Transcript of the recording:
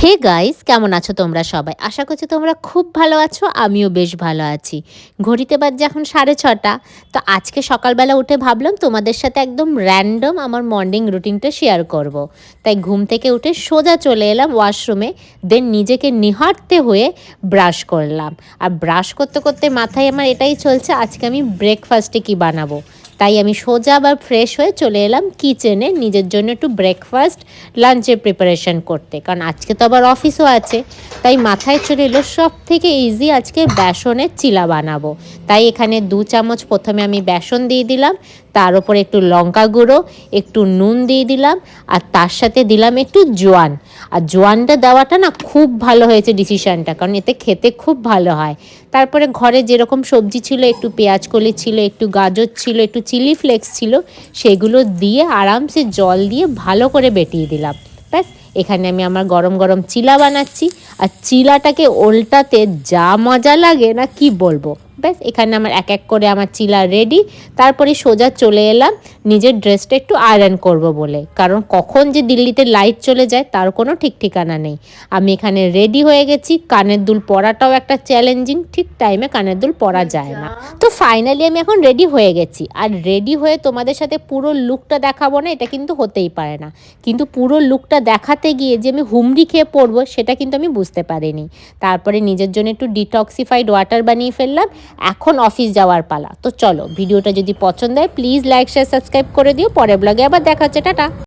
Hey guys, কেমন আছো তোমরা সবাই? আশা করছি তোমরা খুব ভালো আছো। আমিও বেশ ভালো আছি। ঘড়িতে বাজছে এখন 6:30। তো আজকে সকালবেলা উঠে ভাবলাম তোমাদের সাথে একদম র্যান্ডম আমার মর্নিং রুটিনটা শেয়ার করব। তাই ঘুম থেকে উঠে সোজা চলে এলাম ওয়াশরুমে। দেন নিজেকে নিহাঁটতে হয়ে ব্রাশ করলাম। আর ব্রাশ করতে করতে মাথায় আমার এটাই চলছে আজকে আমি ব্রেকফাস্টে কী বানাবো। তাই আমি সোজা আবার ফ্রেশ হয়ে চলে এলাম কিচেনে নিজের জন্য একটু ব্রেকফাস্ট লাঞ্চের প্রিপারেশন করতে, কারণ আজকে তো আবার অফিসও আছে। তাই মাথায় চলে এলো সব থেকে ইজি আজকে বেসনের চিলা বানাবো। তাই এখানে 2 চামচ প্রথমে আমি বেসন দিয়ে দিলাম, তার উপরে একটু লঙ্কা গুঁড়ো, একটু নুন দিয়ে দিলাম, আর তার সাথে দিলাম একটু জোয়ান। আর জোয়ানটা দেওয়াটা না খুব ভালো হয়েছে ডিসিশানটা, কারণ এতে খেতে খুব ভালো হয়। তারপরে ঘরে যেরকম সবজি ছিল, একটু পেঁয়াজ কলি ছিল, একটু গাজর ছিল, একটু চিলি ফ্লেক্স ছিল, সেগুলো দিয়ে আরামসে জল দিয়ে ভালো করে বেটিয়ে দিলাম। ব্যাস, এখানে আমি আমার গরম গরম চিলা বানাচ্ছি। আর চিলাটাকে ওল্টাতে যা মজা লাগে না কি বলবো। ব্যাস, এখানে আমার এক এক করে আমার চিলা রেডি। তারপরে সোজা চলে এলাম নিজের ড্রেসটা একটু আয়রন করব বলে, কারণ কখন যে দিল্লিতে লাইট চলে যায় তার কোনো ঠিক ঠিকানা নেই। আমি এখানে রেডি হয়ে গেছি। কানের দুল পরাটাও একটা চ্যালেঞ্জিং, ঠিক টাইমে কানের দুল পরা যায় না। তো ফাইনালি আমি এখন রেডি হয়ে গেছি। আর রেডি হয়ে তোমাদের সাথে পুরো লুকটা দেখাবো না, এটা কিন্তু হতেই পারে না। কিন্তু পুরো লুকটা দেখাতে গিয়ে যে আমি হুমড়ি খেয়ে পড়বো সেটা কিন্তু আমি বুঝতে পারিনি। তারপরে নিজের জন্য একটু ডিটক্সিফাইড ওয়াটার বানিয়ে ফেললাম। এখন অফিস যাওয়ার পালা। তো চলো, ভিডিওটা যদি পছন্দ হয় প্লিজ লাইক শেয়ার সাবস্ক্রাইব করে দিও। পরের ব্লগে আবার দেখা হচ্ছে, টাটা।